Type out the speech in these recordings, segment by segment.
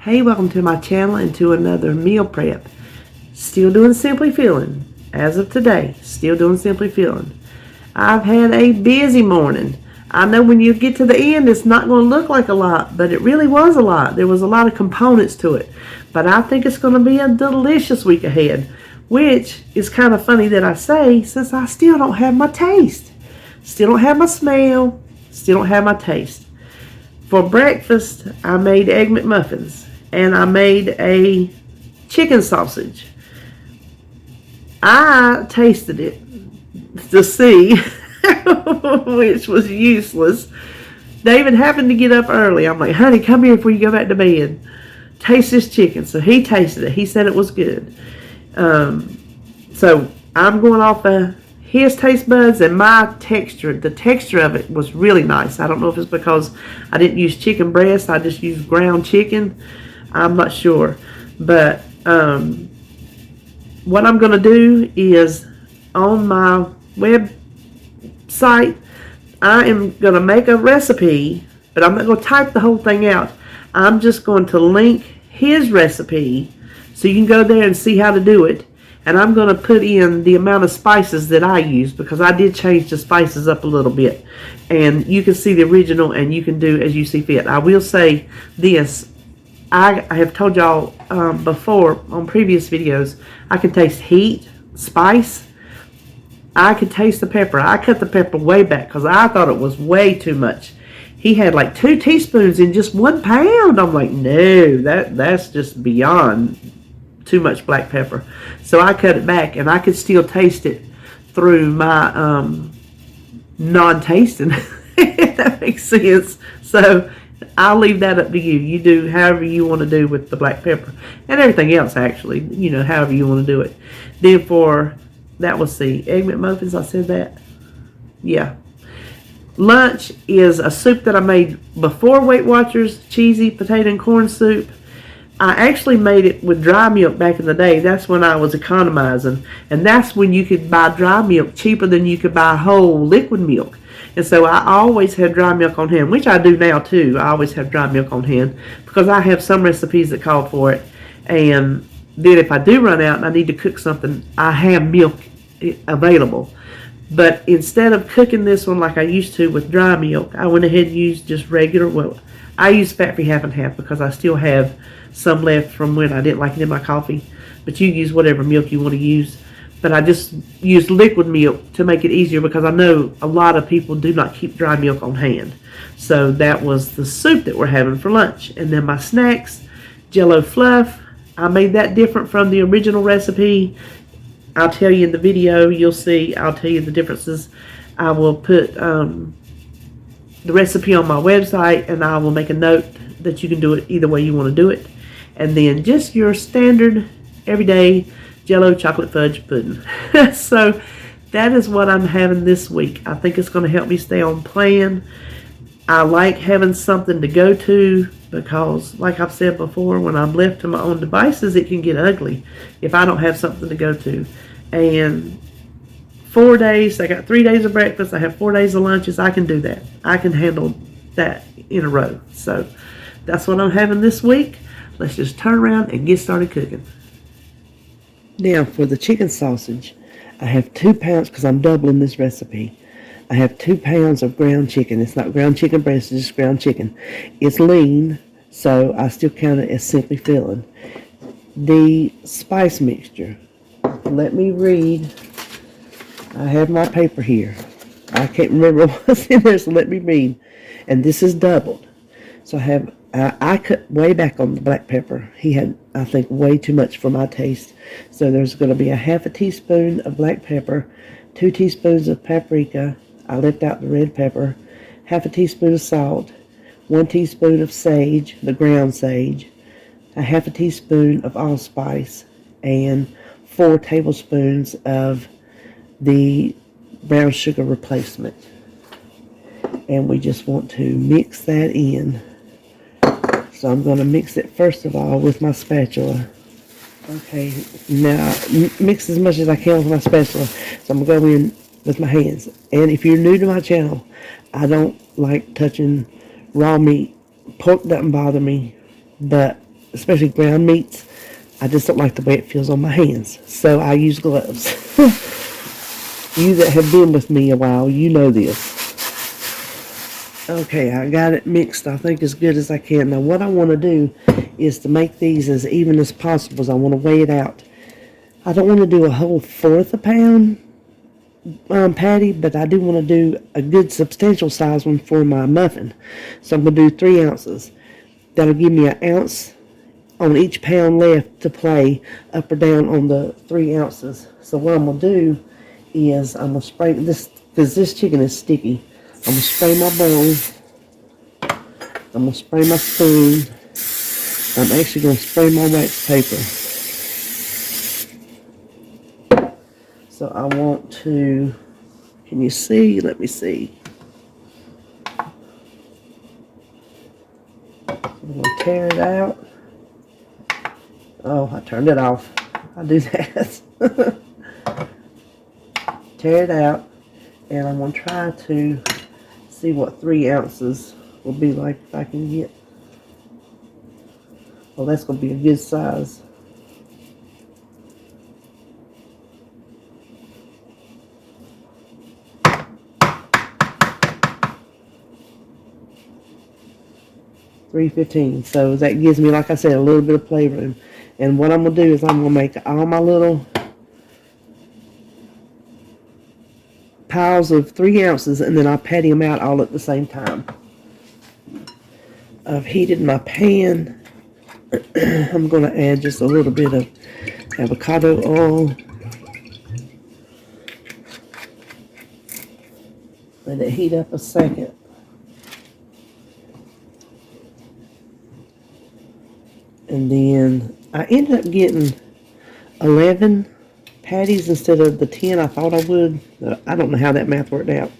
Hey, welcome to my channel and to another meal prep. Still doing Simply Filling. As of today, still doing Simply Filling. I've had a busy morning. I know when you get to the end, it's not going to look like a lot, but it really was a lot. There was a lot of components to it. But I think it's going to be a delicious week ahead, which is kind of funny that I say, since I still don't have my taste. Still don't have my smell. Still don't have my taste. For breakfast, I made Egg McMuffins. And I made a chicken sausage. I tasted it to see, which was useless. David happened to get up early. I'm like, honey, come here before you go back to bed. Taste this chicken. So he tasted it. He said it was good. So I'm going off of his taste buds and my texture. The texture of it was really nice. I don't know if it's because I didn't use chicken breast. I just used ground chicken. I'm not sure, but what I'm going to do is on my website, I am going to make a recipe, but I'm not going to type the whole thing out. I'm just going to link his recipe so you can go there and see how to do it. And I'm going to put in the amount of spices that I use because I did change the spices up a little bit. And you can see the original and you can do as you see fit. I will say this. I have told y'all before on previous videos, I can taste heat, spice. I could taste the pepper. I cut the pepper way back because I thought it was way too much. He had like 2 teaspoons in just 1 pound. I'm like, no, that's just beyond too much black pepper. So I cut it back and I could still taste it through my non-tasting. If that makes sense. So I'll leave that up to you. You do however you want to do with the black pepper. And everything else, actually. You know, however you want to do it. Then for, that was the Egg McMuffins, I said that? Yeah. Lunch is a soup that I made before Weight Watchers, cheesy potato and corn soup. I actually made it with dry milk back in the day. That's when I was economizing. And that's when you could buy dry milk cheaper than you could buy whole liquid milk. And so I always have dry milk on hand, which I do now too. I always have dry milk on hand because I have some recipes that call for it. And then if I do run out and I need to cook something, I have milk available. But instead of cooking this one like I used to with dry milk, I went ahead and used just regular, well, I use fat-free half and half because I still have some left from when I didn't like it in my coffee. But you use whatever milk you want to use. But I just use liquid milk to make it easier because I know a lot of people do not keep dry milk on hand. So that was the soup that we're having for lunch. And then my snacks, Jello Fluff. I made that different from the original recipe. I'll tell you in the video, you'll see, I'll tell you the differences. I will put the recipe on my website and I will make a note that you can do it either way you want to do it. And then just your standard everyday Jello chocolate fudge pudding. So that is what I'm having this week. I think it's going to help me stay on plan. I like having something to go to because, like I've said before, when I'm left to my own devices, it can get ugly if I don't have something to go to. And 4 days, I got 3 days of breakfast, I have 4 days of lunches, I can do that. I can handle that in a row. So that's what I'm having this week. Let's just turn around and get started cooking. Now for the chicken sausage, I have 2 pounds because I'm doubling this recipe. I have 2 pounds of ground chicken. It's not ground chicken breast, it's just ground chicken. It's lean, so I still count it as Simply Filling. The spice mixture. Let me read. I have my paper here. I can't remember what's in there, so let me read. And this is doubled. So I cut way back on the black pepper. He had, I think, way too much for my taste. So there's going to be a ½ teaspoon of black pepper, 2 teaspoons of paprika. I left out the red pepper, ½ teaspoon of salt, 1 teaspoon of sage, the ground sage, a ½ teaspoon of allspice, and 4 tablespoons of the brown sugar replacement. And we just want to mix that in. So I'm going to mix it first of all with my spatula. Okay, now mix as much as I can with my spatula. So I'm going to go in with my hands. And if you're new to my channel, I don't like touching raw meat. Pork doesn't bother me, but especially ground meats, I just don't like the way it feels on my hands. So I use gloves. You that have been with me a while, you know this. Okay, I got it mixed, I think, as good as I can. Now what I want to do is to make these as even as possible. As I want to weigh it out. I don't want to do a whole 1/4 a pound patty, but I do want to do a good substantial size one for my muffin. So I'm going to do 3 ounces. That'll give me 1 ounce on each pound left to play up or down on the 3 ounces. So what I'm going to do is I'm going to spray this, because this chicken is sticky. I'm going to spray my bowl. I'm going to spray my spoon. I'm actually going to spray my wax paper. So I want to, can you see? Let me see. I'm going to tear it out. Oh, I turned it off. I do that. Tear it out. And I'm going to try to see what 3 ounces will be like if I can get. Well, that's going to be a good size. $3.15. So that gives me, like I said, a little bit of playroom. And what I'm going to do is I'm going to make all my little piles of 3 ounces, and then I'll patty them out all at the same time. I've heated my pan. I'm going to add just a little bit of avocado oil. Let it heat up a second. And then I ended up getting 11 patties instead of the 10 I thought I would. I don't know how that math worked out.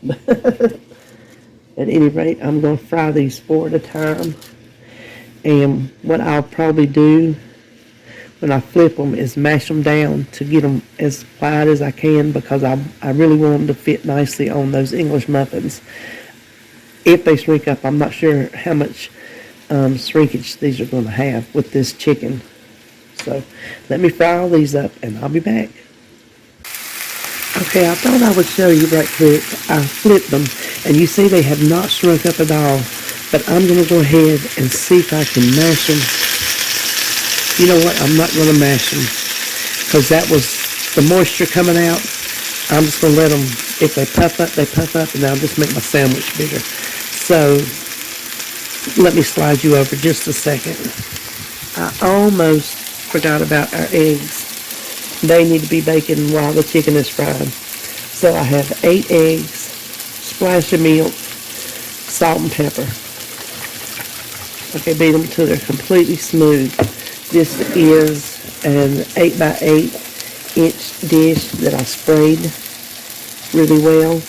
At any rate, I'm going to fry these 4 at a time. And what I'll probably do when I flip them is mash them down to get them as wide as I can, because I really want them to fit nicely on those English muffins. If they shrink up, I'm not sure how much shrinkage these are going to have with this chicken. So let me fry all these up and I'll be back. Okay, I thought I would show you right quick. I flipped them and you see they have not shrunk up at all, but I'm going to go ahead and see if I can mash them. You know what, I'm not going to mash them because that was the moisture coming out. I'm just going to let them, if they puff up, they puff up, and I'll just make my sandwich bigger. So let me slide you over just a second. I almost forgot about our eggs. They need to be baking while the chicken is fried. So I have 8 eggs, splash of milk, salt and pepper. Okay, beat them until they're completely smooth. This is an 8x8-inch dish that I sprayed really well.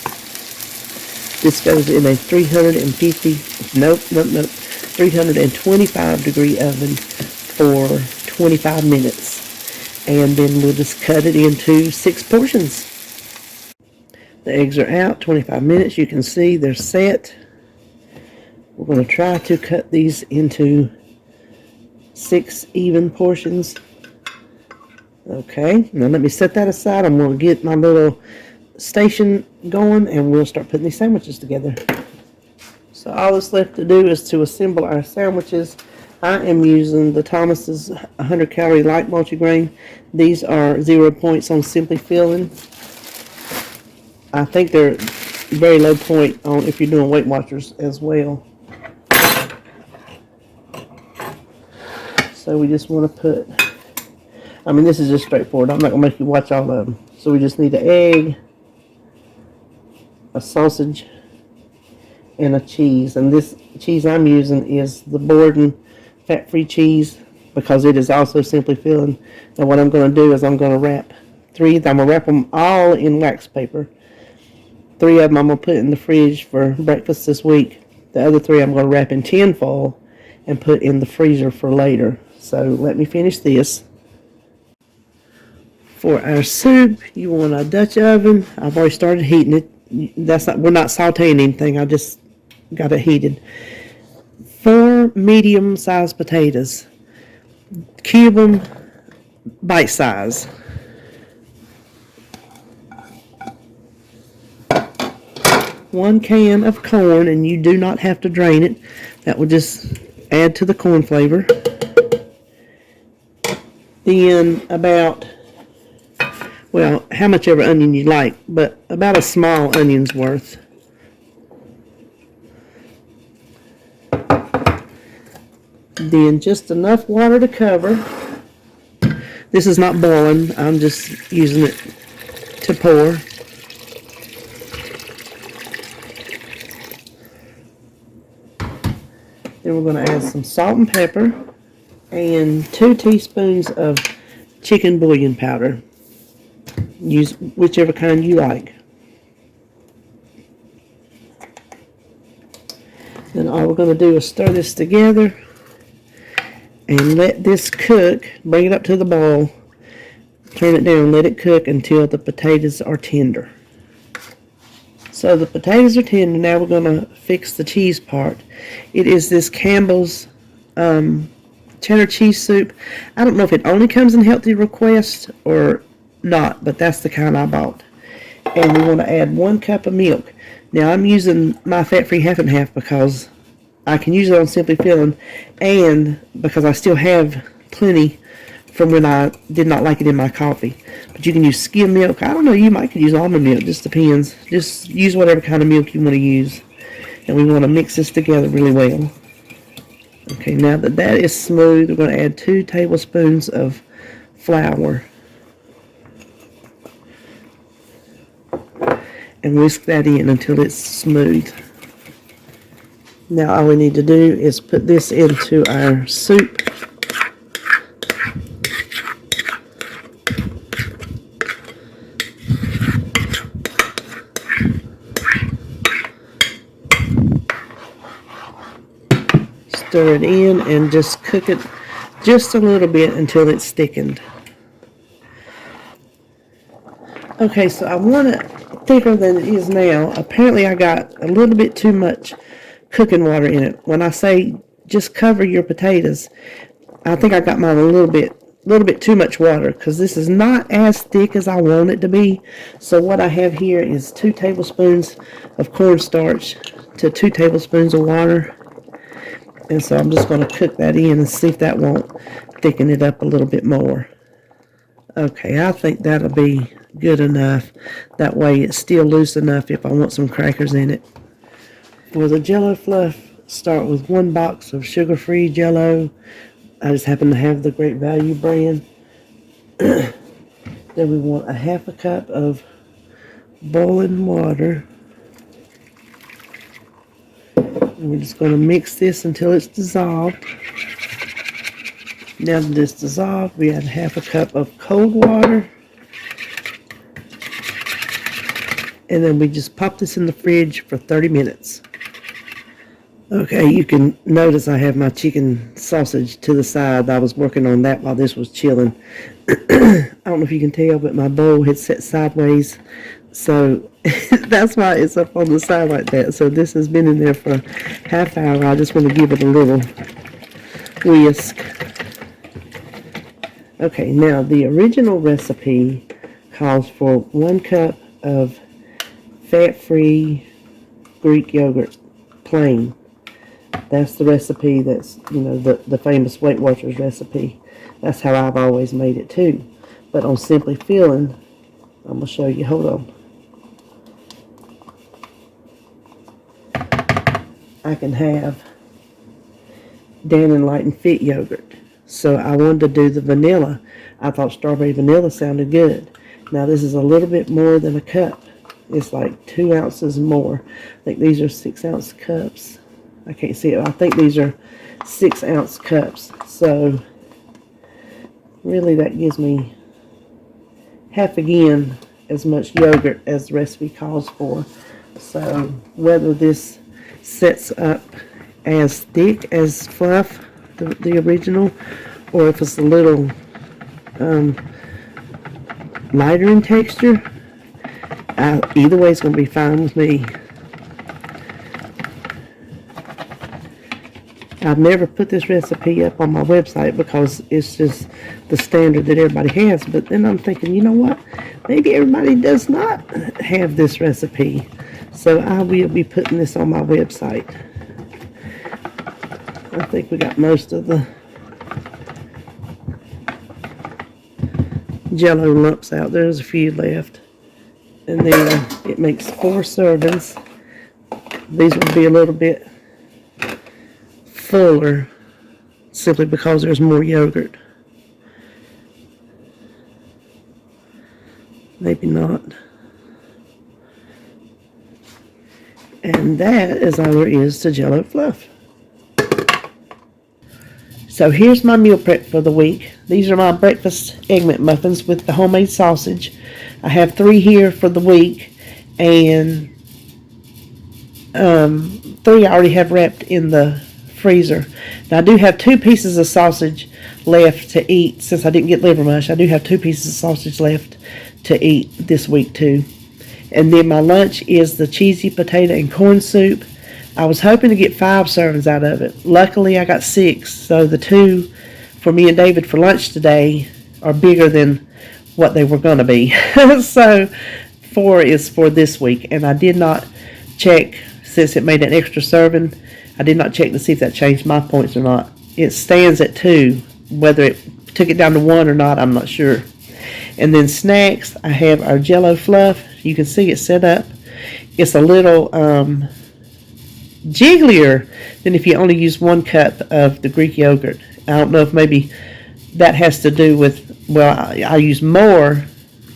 This goes in a 325 degree oven for 25 minutes. And then we'll just cut it into 6 portions. The eggs are out, 25 minutes. You can see they're set. We're going to try to cut these into 6 even portions. Okay, now let me set that aside. I'm going to get my little station going and we'll start putting these sandwiches together. So all that's left to do is to assemble our sandwiches. I am using the Thomas's 100 calorie light multigrain. These are 0 points on simplyfilling. I think they're very low point on if you're doing Weight Watchers as well. So we just want to put, I mean, this is just straightforward. I'm not going to make you watch all of them. So we just need an egg, a sausage, and a cheese. And this cheese I'm using is the Borden fat-free cheese because it is also simplyfilling. And what I'm going to do is I'm going to wrap 3. I'm going to wrap them all in wax paper. 3 of them I'm going to put in the fridge for breakfast this week. The other 3 I'm going to wrap in tin foil and put in the freezer for later. So let me finish this. For our soup, you want a Dutch oven. I've already started heating it. We're not sauteing anything. I just got it heated. 4 medium-sized potatoes. cube them bite size. One can of corn, and you do not have to drain it. That will just add to the corn flavor. Then about, well, how much ever onion you like, but about a small onion's worth. Then just enough water to cover. This is not boiling, I'm just using it to pour. Then we're going to add some salt and pepper and 2 teaspoons of chicken bouillon powder. Use whichever kind you like. Then all we're going to do is stir this together and let this cook. Bring it up to the boil, turn it down, let it cook until the potatoes are tender. So the potatoes are tender. Now we're going to fix the cheese part. It is this Campbell's cheddar cheese soup. I don't know if it only comes in Healthy Request or not, but that's the kind I bought. And we want to add 1 cup of milk. Now I'm using my fat-free half and half because I can use it on Simply Filling, and because I still have plenty from when I did not like it in my coffee. But you can use skim milk. I don't know, you might could use almond milk, just depends. Just use whatever kind of milk you want to use. And we want to mix this together really well. Okay, now that that is smooth, we're going to add 2 tablespoons of flour. And whisk that in until it's smooth. Now all we need to do is put this into our soup. Stir it in and just cook it just a little bit until it's thickened. Okay, so I want it thicker than it is now. Apparently I got a little bit too much cooking water in it. When I say just cover your potatoes, I think I got mine a little bit too much water, because this is not as thick as I want it to be. So what I have here is 2 tablespoons of cornstarch to 2 tablespoons of water. And so I'm just going to cook that in and see if that won't thicken it up a little bit more. Okay, I think that'll be good enough. That way it's still loose enough if I want some crackers in it. For the Jello Fluff, start with 1 box of sugar-free Jello. I just happen to have the Great Value brand. Then we want a 1/2 cup of boiling water. And we're just going to mix this until it's dissolved. Now that it's dissolved, we add 1/2 cup of cold water. And then we just pop this in the fridge for 30 minutes. Okay, you can notice I have my chicken sausage to the side. I was working on that while this was chilling. I don't know if you can tell, but my bowl had set sideways. So that's why it's up on the side like that. So this has been in there for a half hour. I just want to give it a little whisk. Okay, now the original recipe calls for 1 cup of fat-free Greek yogurt, plain. That's the recipe that's, you know, the famous Weight Watchers recipe. That's how I've always made it too. But on Simply Filling, I'm going to show you. Hold on. I can have Dan & Light & Fit yogurt. So I wanted to do the vanilla. I thought strawberry vanilla sounded good. Now this is a little bit more than a cup. It's like 2 ounces more. I think these are 6-ounce cups. I can't see it. I think these are 6-ounce cups. So really that gives me half again as much yogurt as the recipe calls for. So whether this sets up as thick as Fluff, the original, or if it's a little lighter in texture, either way it's going to be fine with me. I've never put this recipe up on my website because it's just the standard that everybody has. But then I'm thinking, you know what? Maybe everybody does not have this recipe. So I will be putting this on my website. I think we got most of the Jello lumps out. There's a few left. And then it makes 4 servings. These will be a little bit fuller simply because there's more yogurt. Maybe not. And that is all there is to Jello Fluff. So here's my meal prep for the week. These are my breakfast egg McMuffins with the homemade sausage. I have 3 here for the week, and 3 I already have wrapped in the freezer. Now I do have 2 pieces of sausage left to eat. Since I didn't get liver mush, I do have 2 pieces of sausage left to eat this week too. And then my lunch is the cheesy potato and corn soup. I was hoping to get 5 servings out of it. Luckily I got 6, so the 2 for me and David for lunch today are bigger than what they were going to be. So 4 is for this week, and I did not check, since it made an extra serving, I did not check to see if that changed my points or not. It stands at 2. Whether it took it down to 1 or not, I'm not sure. And then snacks, I have our Jello Fluff. You can see it set up. It's a little jigglier than if you only use 1 cup of the Greek yogurt. I don't know if maybe that has to do with, well, I use more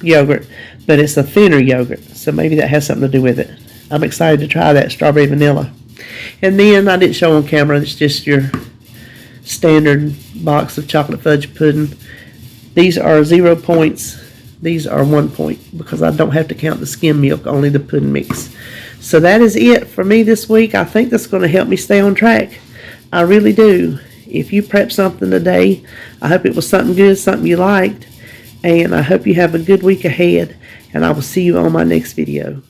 yogurt, but it's a thinner yogurt, so maybe that has something to do with it. I'm excited to try that strawberry vanilla. And then I didn't show on camera, it's just your standard box of chocolate fudge pudding. These are 0 points. These are 1 point because I don't have to count the skim milk, only the pudding mix. So that is it for me this week. I think that's going to help me stay on track. I really do. If you prep something today, I hope it was something good, something you liked. And I hope you have a good week ahead. And I will see you on my next video.